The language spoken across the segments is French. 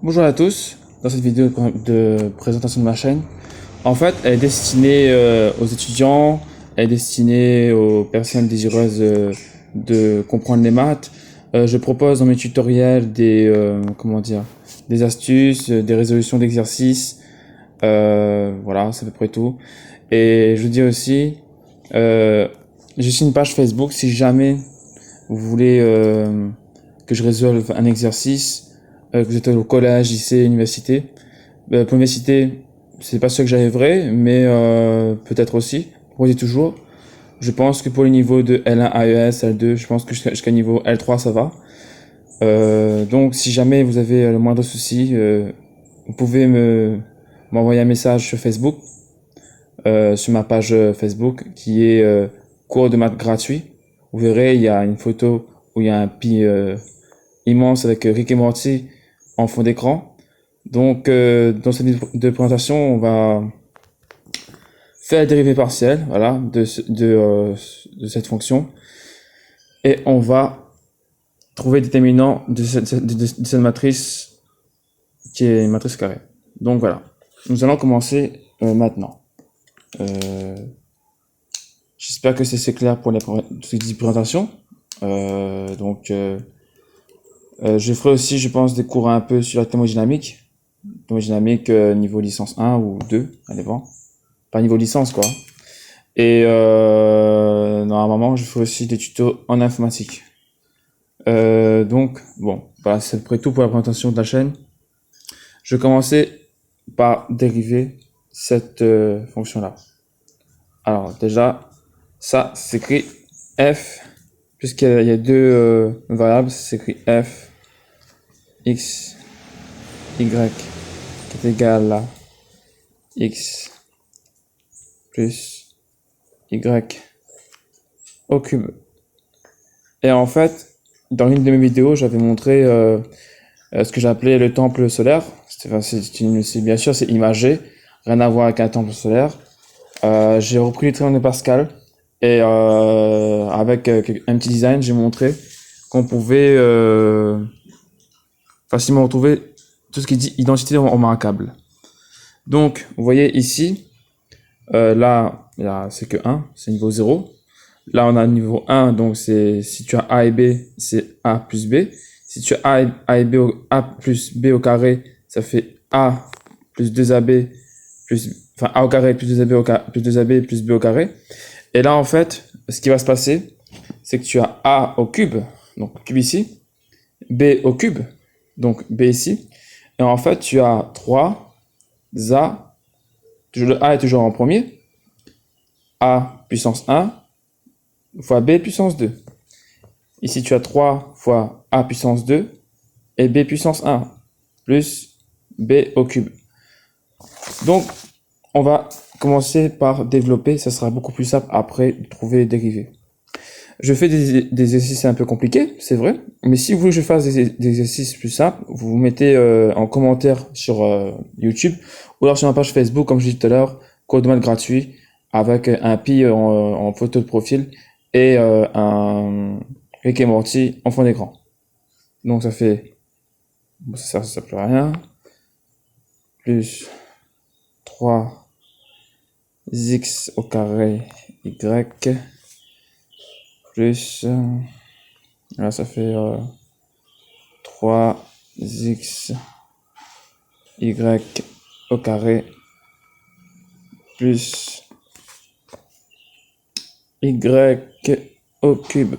Bonjour à tous, dans cette vidéo de présentation de ma chaîne. En fait, elle est destinée aux étudiants, elle est destinée aux personnes désireuses de comprendre les maths. Je propose dans mes tutoriels des astuces, des résolutions d'exercices. Voilà, c'est à peu près tout. Et je vous dis aussi, j'ai aussi une page Facebook si jamais vous voulez que je résolve un exercice, que vous êtes au collège, lycée, université. Pour l'université, c'est pas sûr que j'arriverai, mais peut-être aussi. Proposez toujours. Je pense que pour le niveau de L1, AES, L2, je pense que jusqu'à niveau L3, ça va. Donc, si jamais vous avez le moindre souci, vous pouvez m'envoyer un message sur Facebook, sur ma page Facebook, qui est cours de maths gratuit. Vous verrez, il y a une photo où il y a un pi immense avec Rick et Morty en fond d'écran. Donc, dans cette vidéo de présentation, on va faire la dérivée partielle, voilà, de cette fonction, et on va trouver le déterminant de cette matrice qui est une matrice carrée. Donc voilà, nous allons commencer maintenant. J'espère que c'est clair pour cette présentation. Je ferai aussi, je pense, des cours un peu sur la thermodynamique. Thermodynamique niveau licence 1 ou 2, allez voir. Pas niveau licence, quoi. Et normalement, je ferai aussi des tutos en informatique. Donc, bon, voilà, c'est à peu près tout pour la présentation de la chaîne. Je vais commencer par dériver cette fonction-là. Alors, déjà, ça s'écrit f, puisqu'il y a deux variables, c'est écrit f, x, y, qui est égal à x plus y au cube. Et en fait, dans une de mes vidéos, j'avais montré ce que j'appelais le temple solaire. Bien sûr, c'est imagé, rien à voir avec un temple solaire. J'ai repris les triangles de Pascal et avec un petit design, j'ai montré qu'on pouvait facilement retrouver tout ce qui dit identité remarquable. Donc, vous voyez ici, là c'est que 1, c'est niveau 0. Là, on a niveau 1, donc si tu as A et B, c'est A plus B. Si tu as A et B, A plus B au carré, ça fait A plus 2AB enfin A au carré plus 2AB plus 2AB plus B au carré. Et là, en fait, ce qui va se passer, c'est que tu as A au cube, donc cube ici, B au cube, donc B ici. Et en fait, tu as 3 A, le A est toujours en premier, A puissance 1, fois B puissance 2. Ici, tu as 3 fois A puissance 2 et B puissance 1 plus B au cube. Donc, on va commencer par développer, ça sera beaucoup plus simple après de trouver les dérivés. Je fais des exercices un peu compliqués, c'est vrai, mais si vous voulez que je fasse des exercices plus simples, vous vous mettez en commentaire sur YouTube ou alors sur ma page Facebook, comme je disais tout à l'heure, cours de maths gratuit, avec un pi en photo de profil et un Rick et Morty en fond d'écran. Donc ça fait, bon, ça sert plus à rien, plus 3x au carré y plus, là ça fait 3x y au carré plus y au cube.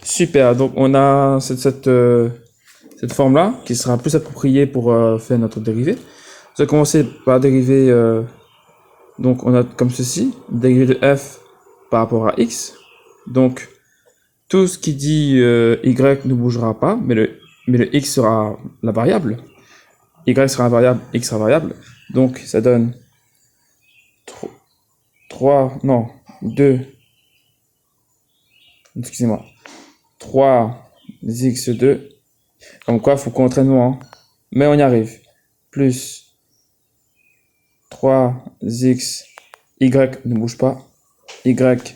Super, donc on a cette forme-là qui sera plus appropriée pour faire notre dérivée. On va commencer par dériver, donc on a comme ceci, dérivé de f par rapport à x. Donc tout ce qui dit y ne bougera pas, mais le x sera la variable. Y sera la variable, x sera variable. Donc ça donne 3, non, 2, excusez-moi, 3x2. Comme quoi, il faut qu'on entraîne moins. Mais on y arrive. Plus 3x, y ne bouge pas. Y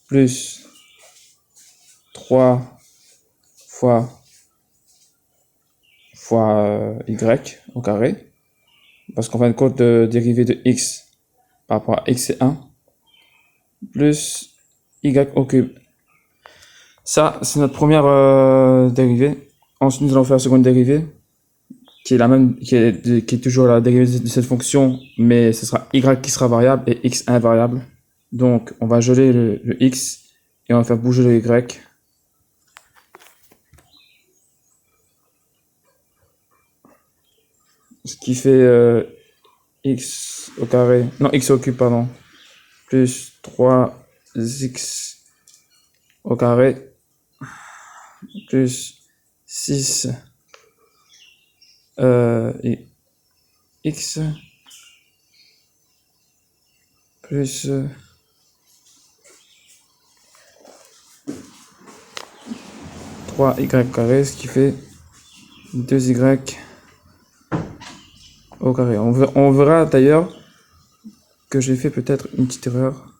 plus 3 fois fois y au carré. Parce qu'en fin de compte, le dérivé de x par rapport à x c'est 1. Plus y au cube. Ça, c'est notre première dérivée. Ensuite, nous allons faire la seconde dérivée, qui est la même, qui est toujours la dérivée de cette fonction, mais ce sera y qui sera variable et x invariable. Donc, on va geler le x et on va faire bouger le y. Ce qui fait x au carré, non, x au cube, pardon, plus 3x au carré, plus 6 et x, plus 3y au carré, ce qui fait 2y au carré. On verra d'ailleurs que j'ai fait peut-être une petite erreur.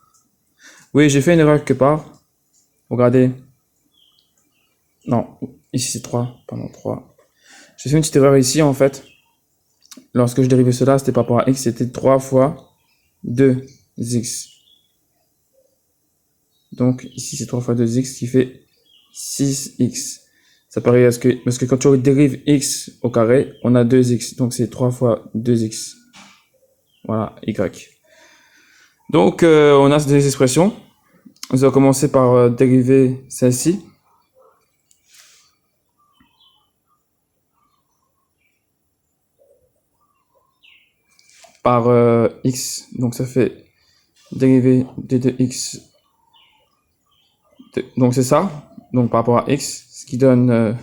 Oui, j'ai fait une erreur quelque part. Regardez. Non, ici c'est 3, pardon, 3. J'ai fait une petite erreur ici en fait. Lorsque je dérivais cela, c'était par rapport à x, c'était 3 fois 2x. Donc ici c'est 3 fois 2x qui fait 6x. Ça paraît parce que quand tu dérives x au carré, on a 2x. Donc c'est 3 fois 2x. Voilà, y. Donc on a des expressions. On va commencer par dériver celle-ci. Par x. Donc ça fait dérivé de 2x. Donc c'est ça. Donc par rapport à x, ce qui donne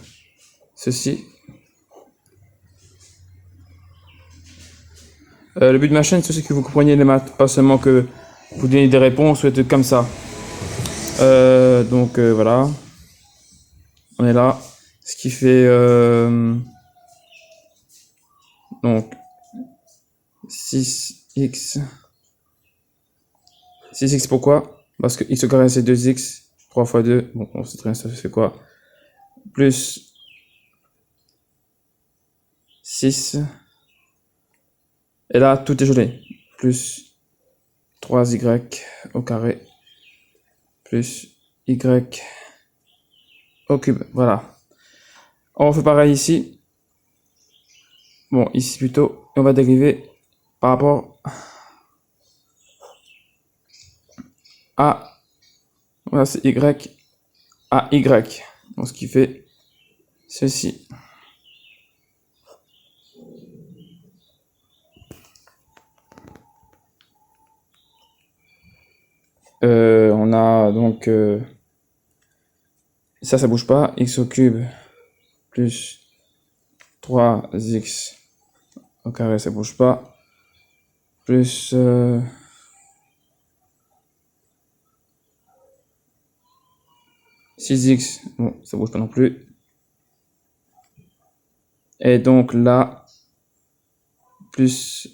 ceci. Le but de ma chaîne, c'est que vous compreniez les maths, pas seulement que vous donnez des réponses ou des trucs comme ça. Donc voilà. On est là. Ce qui fait donc 6x. 6x pourquoi? Parce que x au carré c'est 2x. 3 fois 2. Bon, on sait très bien ça fait quoi. Plus 6. Et là, tout est gelé. Plus 3y au carré. Plus y au cube. Voilà. On fait pareil ici. Bon, ici plutôt. On va dériver par rapport à... Voilà, c'est y à y. Donc, ce qui fait ceci. On a donc... ça bouge pas. X au cube plus 3x au carré, ça bouge pas. Plus... 6x, bon, ça bouge pas non plus. Et donc là, plus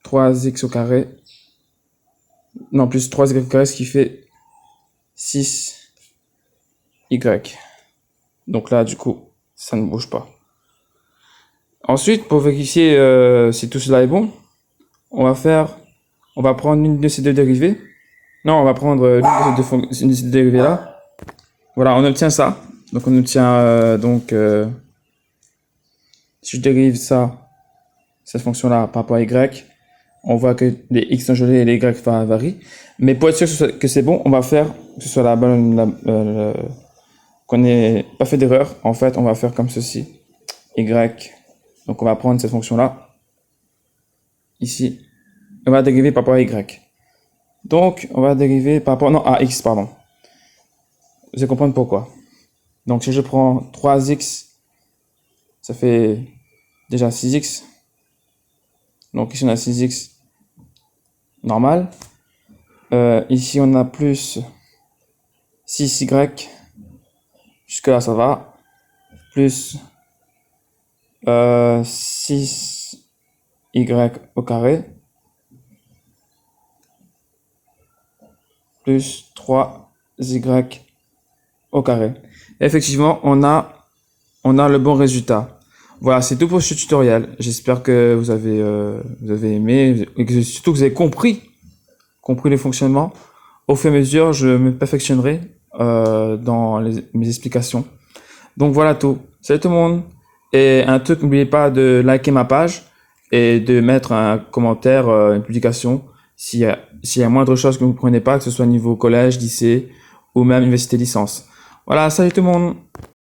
3x au carré. Non, plus 3y au carré, ce qui fait 6y. Donc là, du coup, ça ne bouge pas. Ensuite, pour vérifier si tout cela est bon, on va prendre une de ces deux dérivées. Non, on va prendre une de ces deux dérivées là. Voilà, on obtient ça. Donc on obtient si je dérive ça, cette fonction-là par rapport à y, on voit que les x sont gelés et les y varient. Mais pour être sûr que c'est bon, on va faire que ce soit la bonne, qu'on n'ait pas fait d'erreur. En fait, on va faire comme ceci. Y. Donc on va prendre cette fonction-là, ici. On va dériver par rapport à y. Donc on va dériver par rapport à x, pardon. Vous allez comprendre pourquoi. Donc si je prends 3x, ça fait déjà 6x. Donc ici on a 6x normal. Ici on a plus 6y. Jusque là ça va. Plus 6y au carré. Plus 3y au carré. Et effectivement, on a le bon résultat. Voilà, c'est tout pour ce tutoriel. J'espère que vous avez aimé et que surtout que vous avez compris les fonctionnements. Au fur et à mesure, je me perfectionnerai dans mes explications. Donc voilà tout. Salut tout le monde. Et un truc, n'oubliez pas de liker ma page et de mettre un commentaire, une publication s'il y a moindre chose que vous ne comprenez pas, que ce soit niveau collège, lycée ou même université licence. Voilà, salut tout le monde.